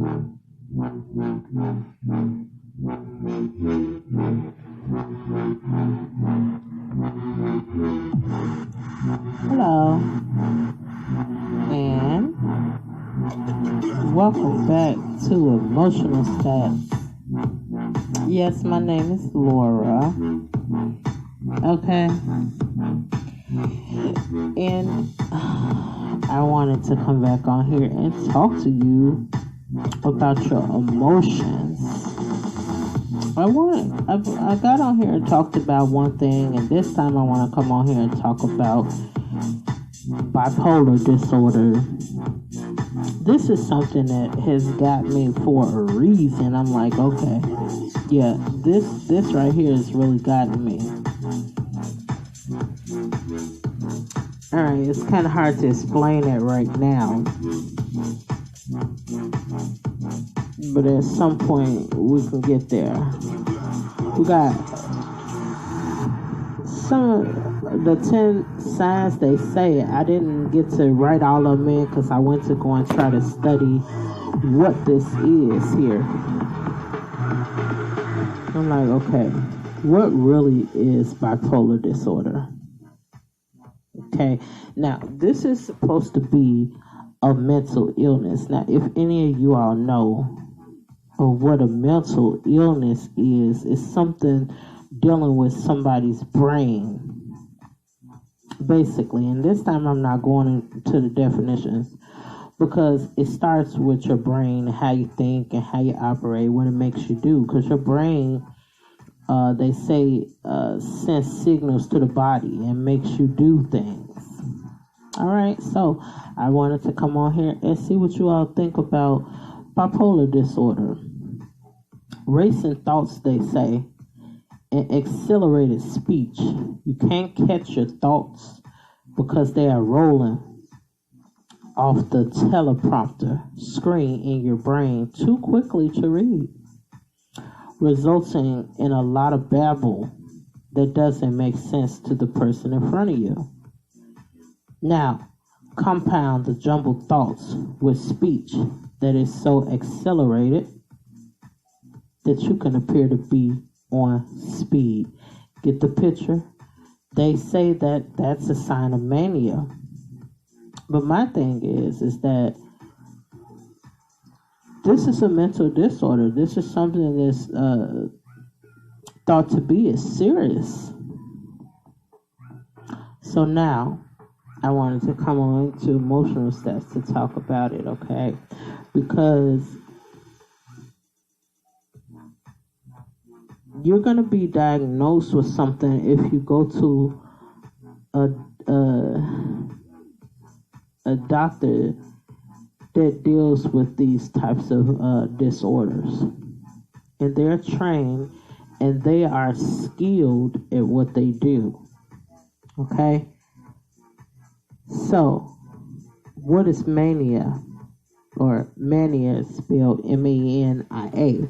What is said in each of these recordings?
Hello, and welcome back to Emotional Stats. Yes, my name is Laura. Okay, and I wanted to come back on here and talk to you about your emotions. I got on here and talked about one thing, and this time I want to come on here and talk about bipolar disorder. This is something that has got me for a reason. I'm like, okay, yeah, this right here has really gotten me. Alright, it's kind of hard to explain it right now, but at some point we can get there. We got some of the 10 signs they say. I didn't get to write all of them in because I went to go and try to study what this is here. I'm like, okay, what really is bipolar disorder? Okay, now this is supposed to be a mental illness. Now, if any of you all know of what a mental illness is, it's something dealing with somebody's brain, basically. And this time I'm not going into the definitions because it starts with your brain, how you think and how you operate, what it makes you do. Because your brain, they say, sends signals to the body and makes you do things. All right, so I wanted to come on here and see what you all think about bipolar disorder. Racing thoughts, they say, and accelerated speech. You can't catch your thoughts because they are rolling off the teleprompter screen in your brain too quickly to read, resulting in a lot of babble that doesn't make sense to the person in front of you. Now, compound the jumbled thoughts with speech that is so accelerated that you can appear to be on speed. Get the picture? They say that that's a sign of mania. But my thing is that this is a mental disorder. This is something that's thought to be as serious. So now, I wanted to come on to emotional stats to talk about it, okay? Because you're going to be diagnosed with something if you go to a doctor that deals with these types of disorders. And they're trained and they are skilled at what they do, okay? So, what is mania? Or mania spelled M-A-N-I-A.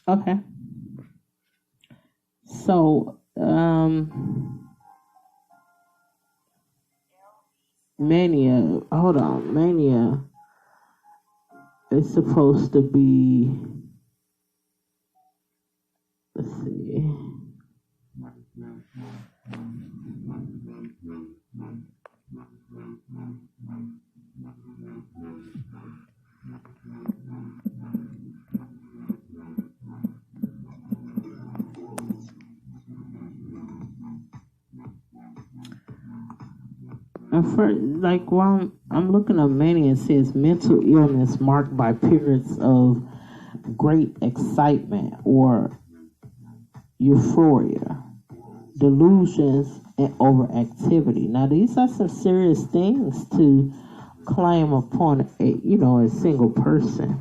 Okay. So, mania is supposed to be, let's see. While I'm looking up mania, it says mental illness marked by periods of great excitement or euphoria, delusions, and overactivity. Now, these are some serious things to claim upon a single person.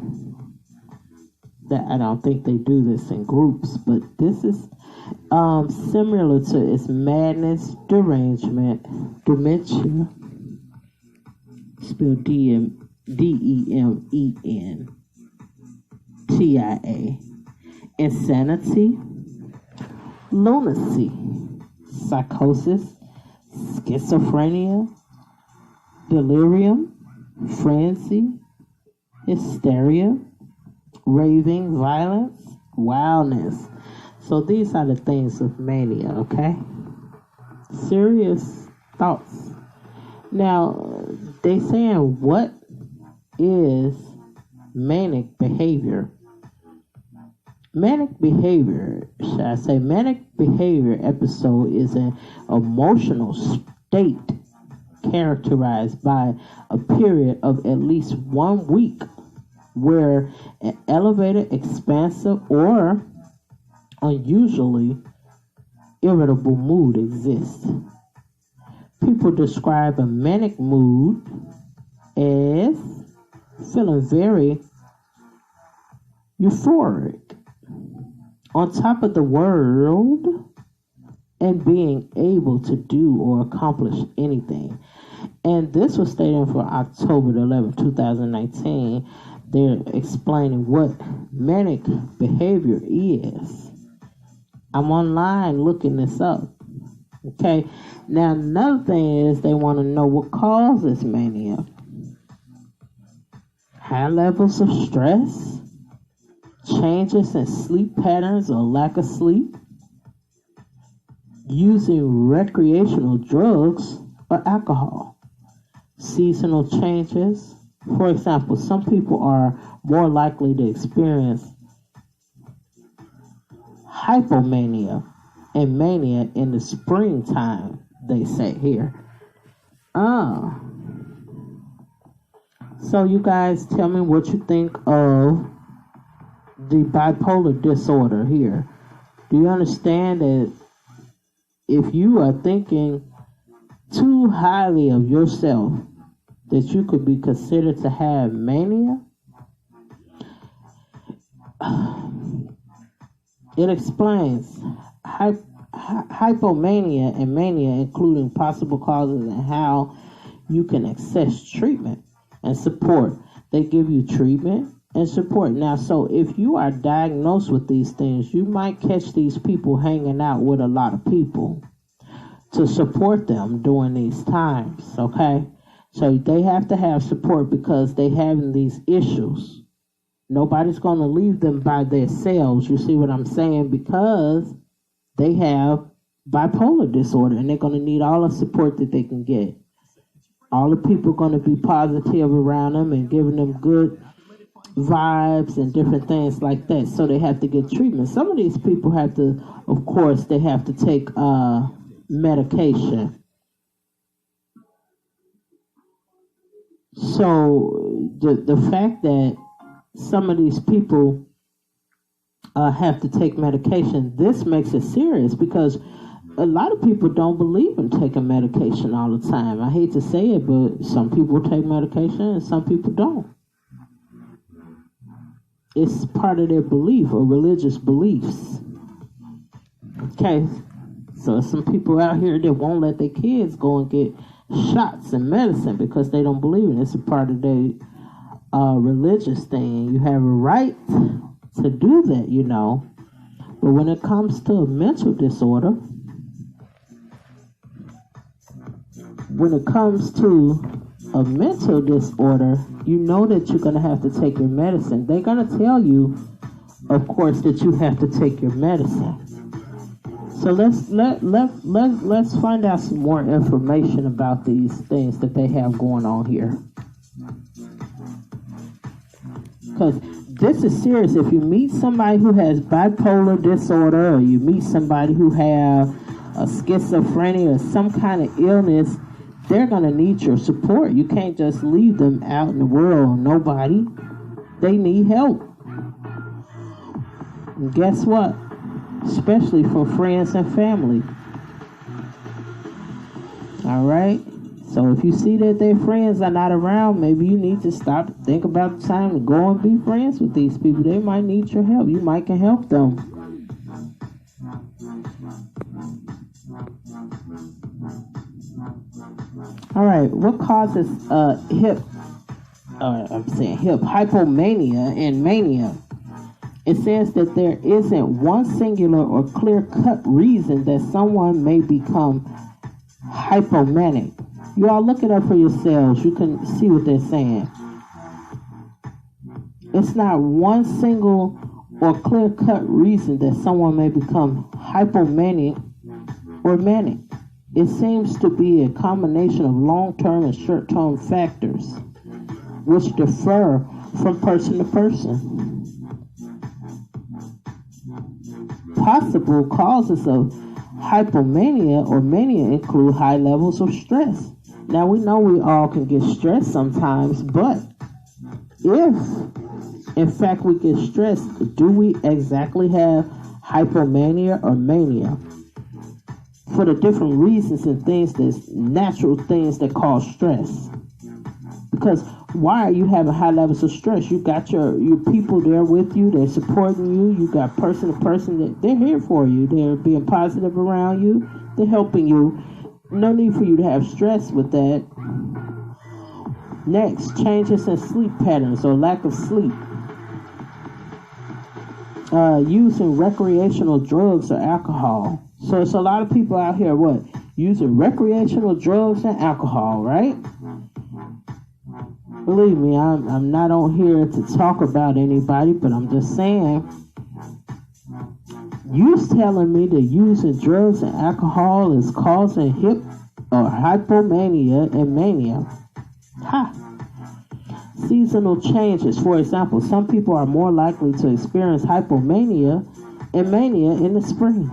That I don't think they do this in groups, but this is similar to its madness, derangement, dementia, spelled D-E-M-E-N, TIA, insanity, lunacy, psychosis, schizophrenia, delirium, frenzy, hysteria, raving, violence, wildness. So these are the things of mania, okay? Serious thoughts. Now, they saying, what is manic behavior? Manic behavior, should I say, manic behavior episode is an emotional state characterized by a period of at least 1 week where an elevated, expansive, or unusually irritable mood exists. People describe a manic mood as feeling very euphoric, on top of the world, and being able to do or accomplish anything. And this was stated for October 11, 2019. They're explaining what manic behavior is. I'm online looking this up. Okay. Now, another thing is they want to know what causes mania. High levels of stress, changes in sleep patterns or lack of sleep, using recreational drugs or alcohol, seasonal changes. For example, some people are more likely to experience hypomania and mania in the springtime, they say here. So you guys tell me what you think of the bipolar disorder here. Do you understand that if you are thinking too highly of yourself, that you could be considered to have mania? It explains hypomania and mania, including possible causes and how you can access treatment and support. They give you treatment and support. Now, so if you are diagnosed with these things, you might catch these people hanging out with a lot of people to support them during these times, okay? So they have to have support because they having these issues. Nobody's going to leave them by themselves, you see what I'm saying? Because they have bipolar disorder and they're going to need all the support that they can get. All the people are going to be positive around them and giving them good vibes and different things like that. So they have to get treatment. Some of these people have to, of course, they have to take medication. So the fact that some of these people have to take medication, this makes it serious because a lot of people don't believe in taking medication all the time. I hate to say it, but some people take medication and some people don't. It's part of their belief or religious beliefs. Okay, so some people out here that won't let their kids go and get shots and medicine because they don't believe in it. It's a part of their religious thing. You have a right to do that, you know. But when it comes to a mental disorder, you know that you're going to have to take your medicine. They're going to tell you, of course, that you have to take your medicine. So let's find out some more information about these things that they have going on here. Because this is serious. If you meet somebody who has bipolar disorder or you meet somebody who have a schizophrenia or some kind of illness, they're going to need your support. You can't just leave them out in the world. Nobody. They need help. And guess what? Especially from friends and family. All right? So if you see that their friends are not around, maybe you need to stop, think about the time to go and be friends with these people. They might need your help. You might can help them. All right, what causes hypomania and mania? It says that there isn't one singular or clear-cut reason that someone may become hypomanic. You all look it up for yourselves. You can see what they're saying. It's not one single or clear-cut reason that someone may become hypomanic or manic. It seems to be a combination of long-term and short-term factors, which differ from person to person. Possible causes of hypomania or mania include high levels of stress. Now, we know we all can get stressed sometimes, but if, in fact, we get stressed, do we exactly have hypomania or mania? For the different reasons and things, that's natural things that cause stress. Because why are you having high levels of stress? You got your people there with you. They're supporting you. You got person to person that they're here for you. They're being positive around you. They're helping you. No need for you to have stress with that. Next, changes in sleep patterns or lack of sleep. Using recreational drugs or alcohol. So it's a lot of people out here, using recreational drugs and alcohol, right? Believe me, I'm not on here to talk about anybody, but I'm just saying, you's telling me that using drugs and alcohol is causing hypomania and mania. Seasonal changes. For example, some people are more likely to experience hypomania and mania in the spring.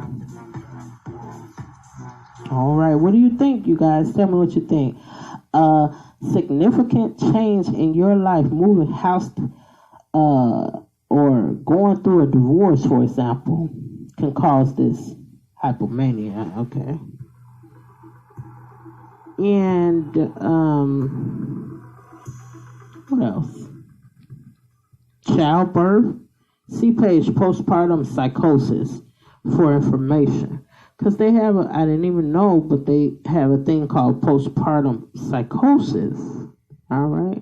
All right, what do you think, you guys? Tell me what you think. Significant change in your life, moving house or going through a divorce, for example, can cause this hypomania. Okay. And what else? Childbirth. See page postpartum psychosis for information. Because they have, I didn't even know, but they have a thing called postpartum psychosis. All right.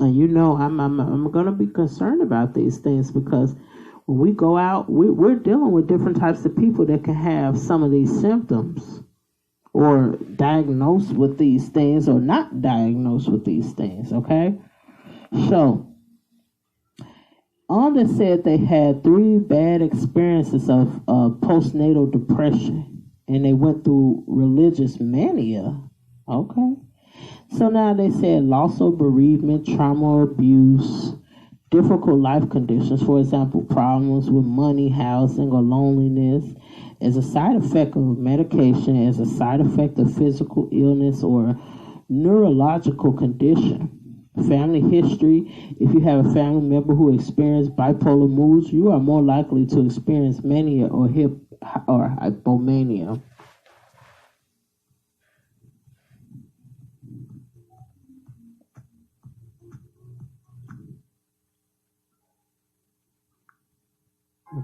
And you know, I'm going to be concerned about these things because when we go out, we're dealing with different types of people that can have some of these symptoms or diagnosed with these things or not diagnosed with these things, okay? So, on this said they had 3 bad experiences of postnatal depression, and they went through religious mania. Okay. So now they said loss or bereavement, trauma or abuse, difficult life conditions, for example, problems with money, housing, or loneliness, as a side effect of medication, as a side effect of physical illness or neurological condition. Family history. If you have a family member who experienced bipolar moods, you are more likely to experience mania or hypomania.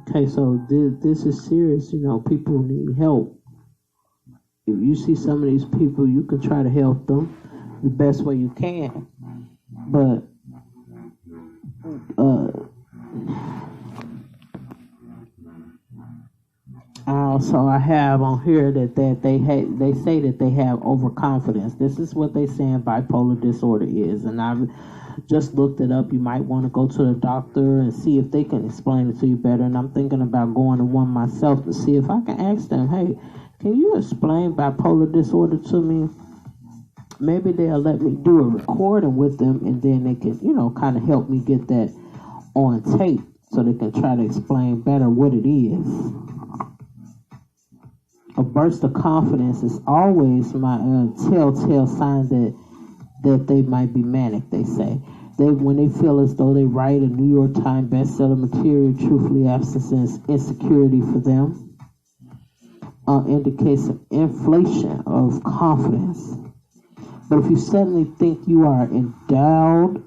Okay, so this is serious. You know, people need help. If you see some of these people, you can try to help them the best way you can. But also I have on here that they say that they have overconfidence. This is what they say bipolar disorder is, and I've just looked it up. You might want to go to the doctor and see if they can explain it to you better. And I'm thinking about going to one myself to see if I can ask them, hey, can you explain bipolar disorder to me? Maybe they'll let me do a recording with them, and then they can, kind of help me get that on tape so they can try to explain better what it is. A burst of confidence is always my telltale sign that they might be manic, they say. When they feel as though they write a New York Times bestseller material, truthfully absence and insecurity for them indicates an inflation of confidence. But if you suddenly think you are endowed,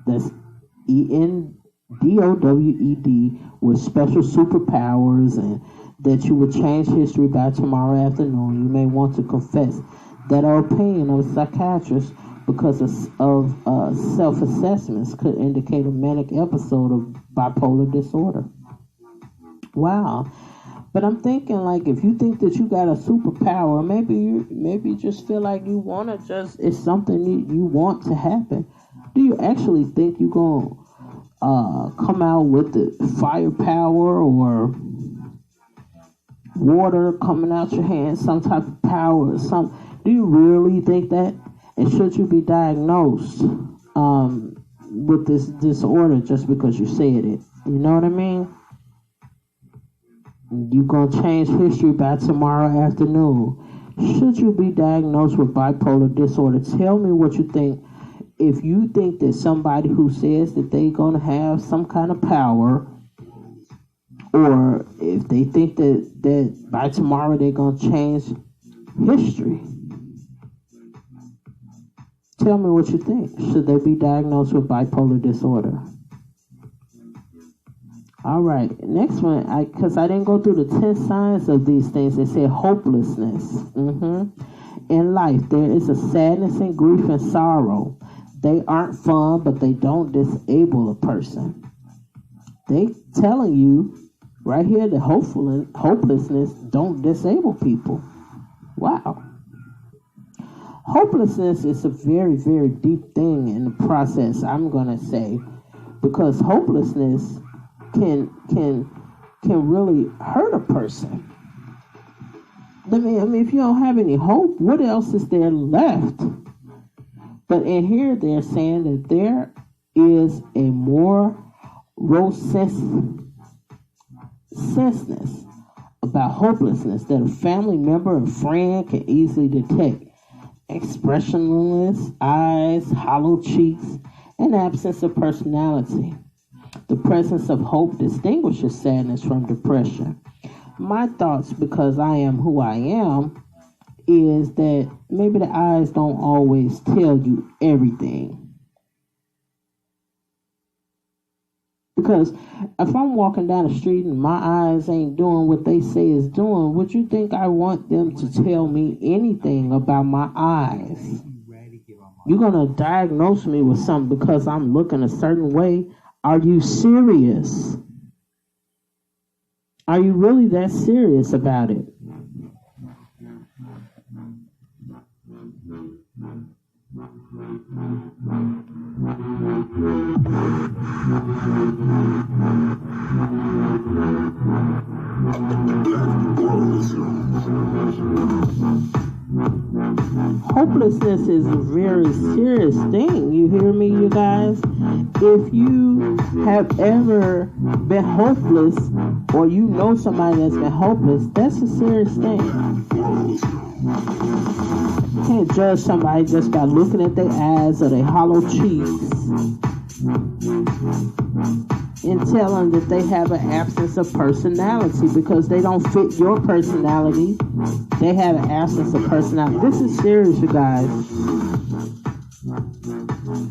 that's ENDOWED, with special superpowers and that you would change history by tomorrow afternoon, you may want to confess that our opinion of a psychiatrist because of self-assessments could indicate a manic episode of bipolar disorder. Wow. But I'm thinking, like, if you think that you got a superpower, maybe you just feel like you want to it's something you want to happen. Do you actually think you're going to come out with the firepower or water coming out your hands, some type of power or something? Do you really think that? And should you be diagnosed with this disorder just because you said it? You know what I mean? You're going to change history by tomorrow afternoon. Should you be diagnosed with bipolar disorder? Tell me what you think. If you think that somebody who says that they're going to have some kind of power, or if they think that by tomorrow they're going to change history, tell me what you think. Should they be diagnosed with bipolar disorder? All right, next one, because I didn't go through the 10 signs of these things. They said hopelessness. In life, there is a sadness and grief and sorrow. They aren't fun, but they don't disable a person. They telling you right here that hopelessness don't disable people. Wow. Hopelessness is a very, very deep thing in the process, I'm going to say, because hopelessness can really hurt a person. I mean, if you don't have any hope, what else is there left? But in here, they're saying that there is a more senseness about hopelessness that a family member and friend can easily detect. Expressionless eyes, hollow cheeks, and absence of personality. The presence of hope distinguishes sadness from depression. My thoughts, because I am who I am, is that maybe the eyes don't always tell you everything. Because if I'm walking down the street and my eyes ain't doing what they say is doing, would you think I want them to tell me anything about my eyes? You're going to diagnose me with something because I'm looking a certain way? Are you serious? Are you really that serious about it? Hopelessness is a very serious thing. You hear me, you guys? If you have ever been hopeless, or you know somebody that's been hopeless, that's a serious thing. You can't judge somebody just by looking at their eyes or their hollow cheeks and tell them that they have an absence of personality because they don't fit your personality. They have an absence of personality. This is serious, you guys.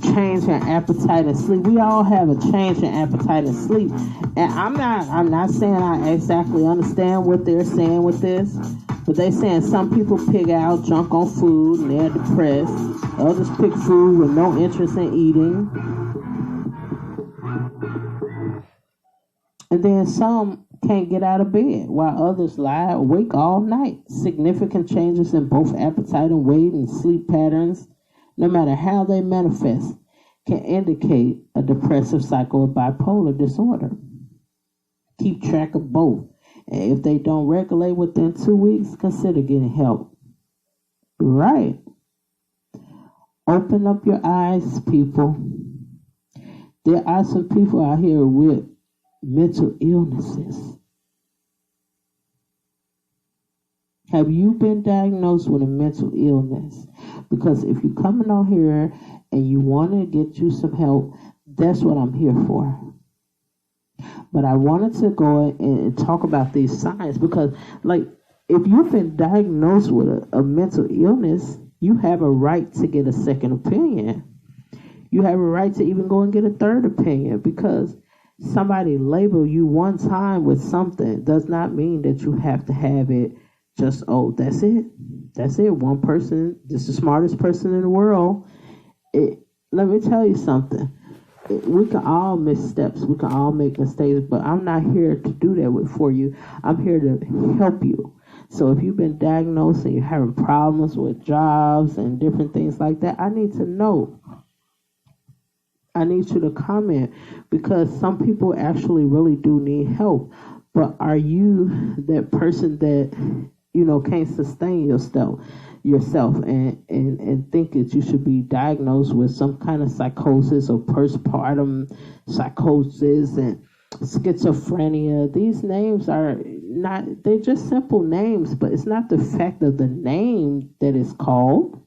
Change in appetite and sleep. We all have a change in appetite and sleep. And I'm not saying I exactly understand what they're saying with this, but they're saying some people pig out junk on food and they're depressed. Others pick food with no interest in eating. And then some can't get out of bed, while others lie awake all night. Significant changes in both appetite and weight and sleep patterns, no matter how they manifest, can indicate a depressive cycle of bipolar disorder. Keep track of both. And if they don't regulate within 2 weeks, consider getting help. Right. Open up your eyes, people. There are some people out here with mental illnesses. Have you been diagnosed with a mental illness? Because if you're coming on here and you want to get you some help, that's what I'm here for. But I wanted to go and talk about these signs because, like, if you've been diagnosed with a mental illness, you have a right to get a second opinion. You have a right to even go and get a third opinion, because somebody label you one time with something does not mean that you have to have it just, oh, that's it. That's it. One person, just the smartest person in the world. Let me tell you something. We can all miss steps. We can all make mistakes, but I'm not here to do that for you. I'm here to help you. So if you've been diagnosed and you're having problems with jobs and different things like that, I need to know. I need you to comment, because some people actually really do need help. But are you that person that, can't sustain yourself and think that you should be diagnosed with some kind of psychosis or postpartum psychosis and schizophrenia? These names are not, they're just simple names, but it's not the fact of the name that it's called.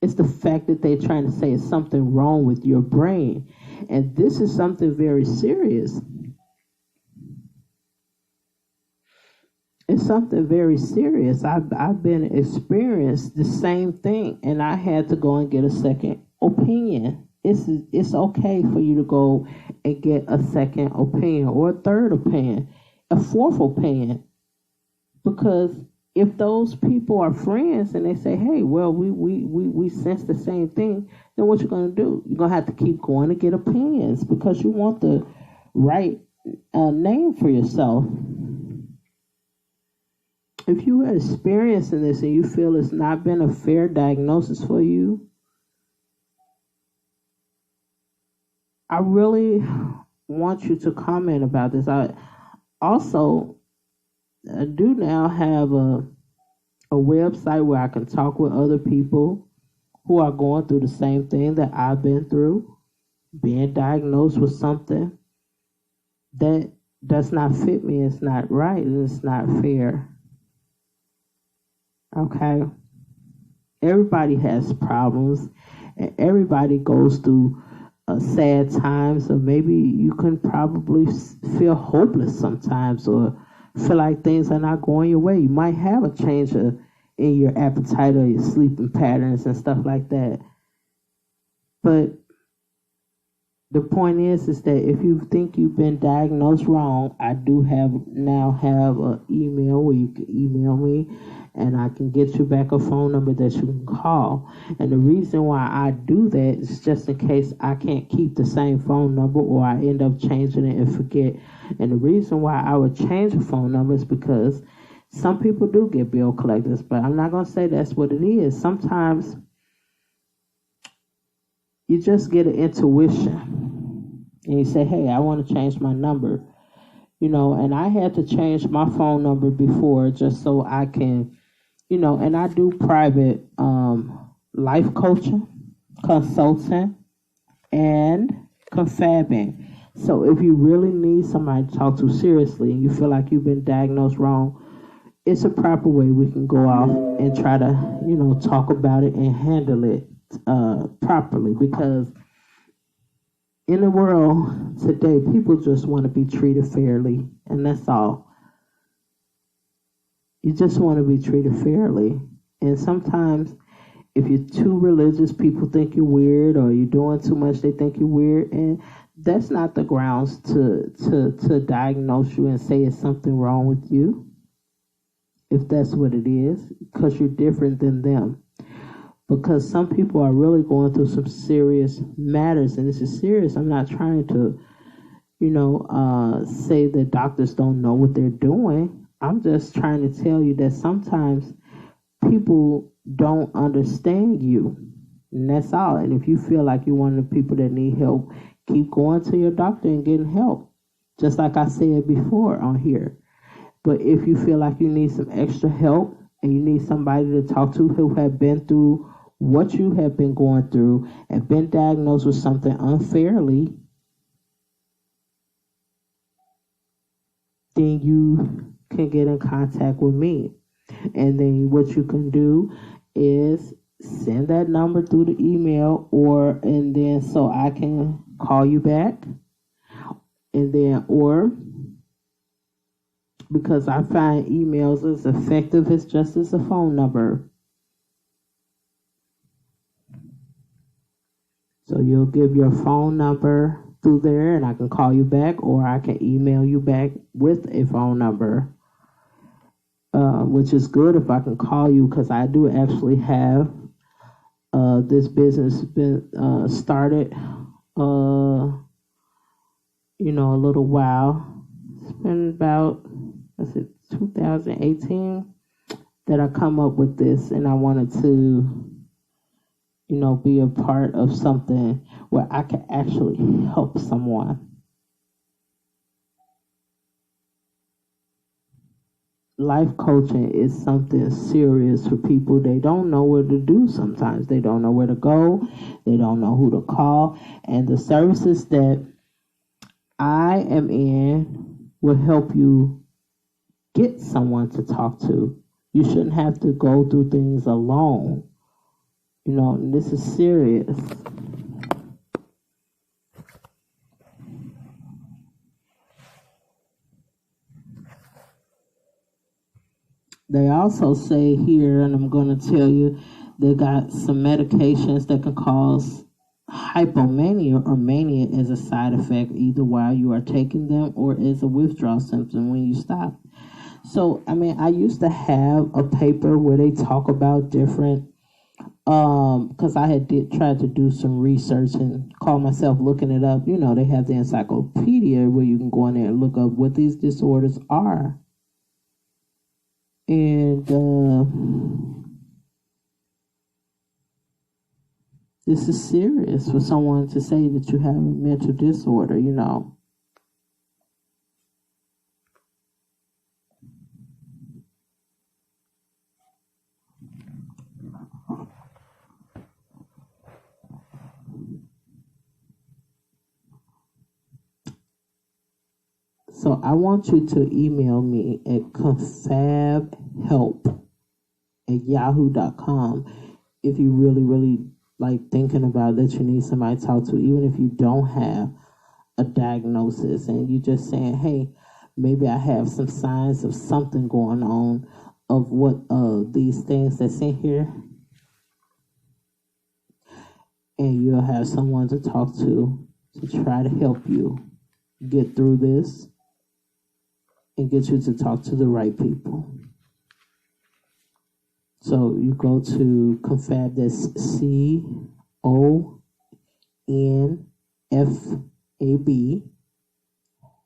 It's the fact that they're trying to say it's something wrong with your brain. And this is something very serious. It's something very serious. I've been experienced the same thing, and I had to go and get a second opinion. It's okay for you to go and get a second opinion or a third opinion, a fourth opinion, because if those people are friends and they say, hey, well, we sense the same thing, then what you're going to do? You're going to have to keep going to get opinions because you want the right name for yourself. If you are experiencing this and you feel it's not been a fair diagnosis for you, I really want you to comment about this. I do now have a website where I can talk with other people who are going through the same thing that I've been through, being diagnosed with something that does not fit me. It's not right and it's not fair. Okay? Everybody has problems and everybody goes through sad times, or maybe you can probably feel hopeless sometimes or feel like things are not going your way. You might have a change in your appetite or your sleeping patterns and stuff like that. But the point is that if you think you've been diagnosed wrong, I do now have an email where you can email me and I can get you back a phone number that you can call. And the reason why I do that is just in case I can't keep the same phone number or I end up changing it and forget. And the reason why I would change a phone number is because some people do get bill collectors, but I'm not going to say that's what it is. Sometimes you just get an intuition and you say, hey, I want to change my number. And I had to change my phone number before just so I can, and I do private life coaching, consulting, and confabbing. So if you really need somebody to talk to seriously and you feel like you've been diagnosed wrong, it's a proper way we can go off and try to, talk about it and handle it properly. Because in the world today, people just want to be treated fairly, and that's all. You just want to be treated fairly. And sometimes if you're too religious, people think you're weird, or you're doing too much, they think you're weird. And that's not the grounds to diagnose you and say it's something wrong with you, if that's what it is, because you're different than them. Because some people are really going through some serious matters, and this is serious. I'm not trying to, say that doctors don't know what they're doing. I'm just trying to tell you that sometimes people don't understand you, and that's all. And if you feel like you're one of the people that need help, keep going to your doctor and getting help, just like I said before on here. But if you feel like you need some extra help and you need somebody to talk to who have been through what you have been going through and been diagnosed with something unfairly, then you can get in contact with me. And then what you can do is send that number through the email, and then so I can call you back. And then, or because I find emails as effective as just as a phone number. So you'll give your phone number through there and I can call you back, or I can email you back with a phone number. which is good if I can call you, because I do actually have this business been started, a little while. It's been about, 2018 that I come up with this, and I wanted to, be a part of something where I can actually help someone. Life coaching is something serious for people. They don't know what to do sometimes. They don't know where to go. They don't know who to call. And the services that I am in will help you get someone to talk to. You shouldn't have to go through things alone. This is serious. They also say here, and I'm going to tell you, they got some medications that can cause hypomania or mania as a side effect, either while you are taking them or as a withdrawal symptom when you stop. So, I used to have a paper where they talk about different, because I had tried to do some research and call myself looking it up. They have the encyclopedia where you can go in there and look up what these disorders are. And this is serious for someone to say that you have a mental disorder, So I want you to email me at confabhelp@yahoo.com if you really, really like thinking about that you need somebody to talk to, even if you don't have a diagnosis and you just saying, hey, maybe I have some signs of something going on of what these things that's in here, and you'll have someone to talk to try to help you get through this and get you to talk to the right people. So you go to Confab, that's CONFAB,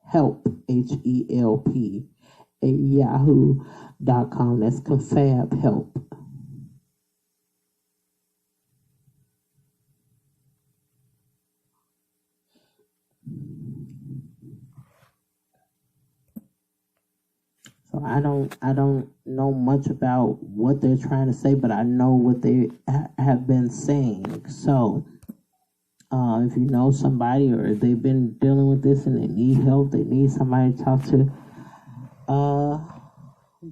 help, HELP, at yahoo.com. That's Confab help. So I don't know much about what they're trying to say, but I know what they have been saying. So if you know somebody, or if they've been dealing with this and they need help, they need somebody to talk to,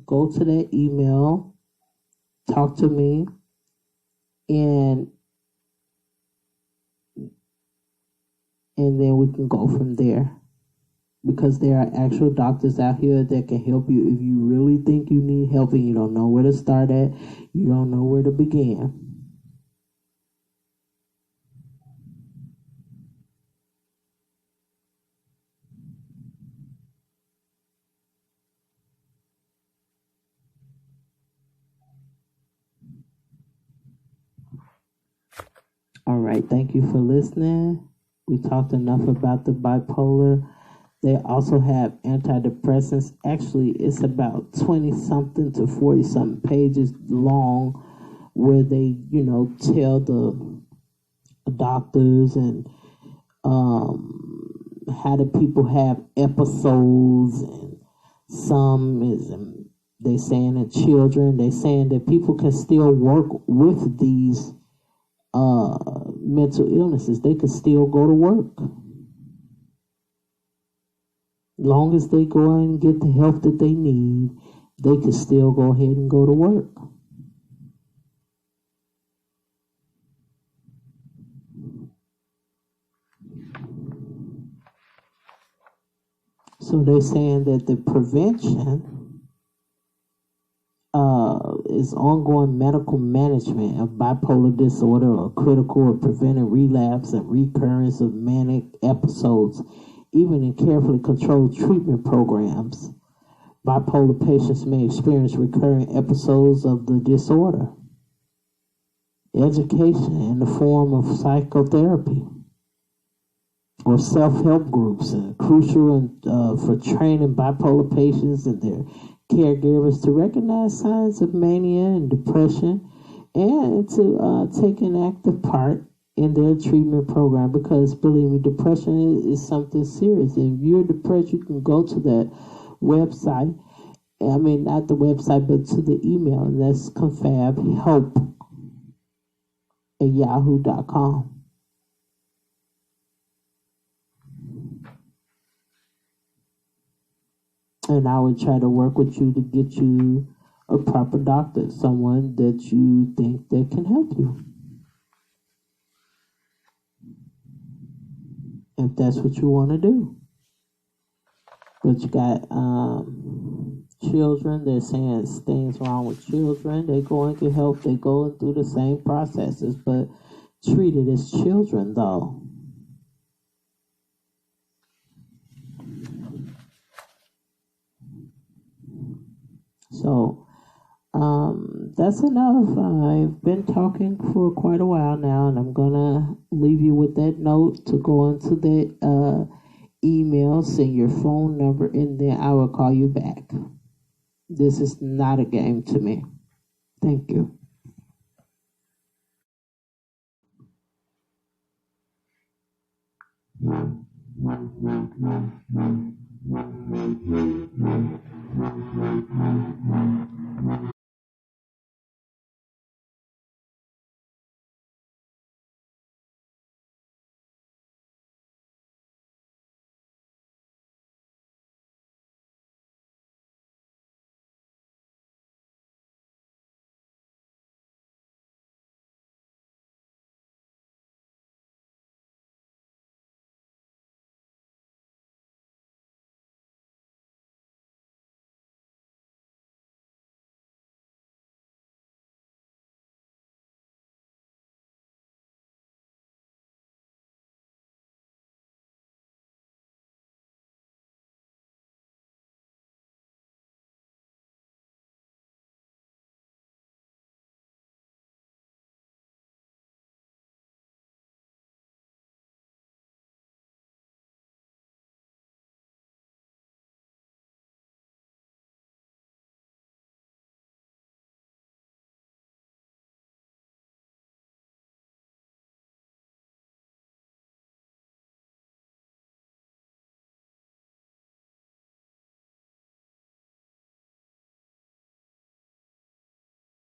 go to their email, talk to me, and then we can go from there. Because there are actual doctors out here that can help you if you really think you need help and you don't know where to start at, you don't know where to begin. All right, thank you for listening. We talked enough about the bipolar. They also have antidepressants. Actually, it's about 20-something to 40-something pages long, where they, tell the doctors and how do people have episodes, and some is, they saying in children, they saying that people can still work with these mental illnesses. They can still go to work. Long as they go and get the help that they need, they can still go ahead and go to work. So they're saying that the prevention is ongoing medical management of bipolar disorder, or critical or preventing relapse and recurrence of manic episodes, even in carefully controlled treatment programs. Bipolar patients may experience recurring episodes of the disorder. Education in the form of psychotherapy or self-help groups are crucial for training bipolar patients and their caregivers to recognize signs of mania and depression and to take an active part in their treatment program, because believe me, depression is something serious. And if you're depressed, you can go to that website. I mean, not the website, but to the email, and that's confabhelp@yahoo.com. And I would try to work with you to get you a proper doctor, someone that you think that can help you, if that's what you want to do. But you got children. They're saying things wrong with children. They go and get help. They go through the same processes, but treated as children, though. So that's enough. I've been talking for quite a while now, and I'm gonna leave you with that note to go into the email, send your phone number, and then I will call you back. This is not a game to me. Thank you.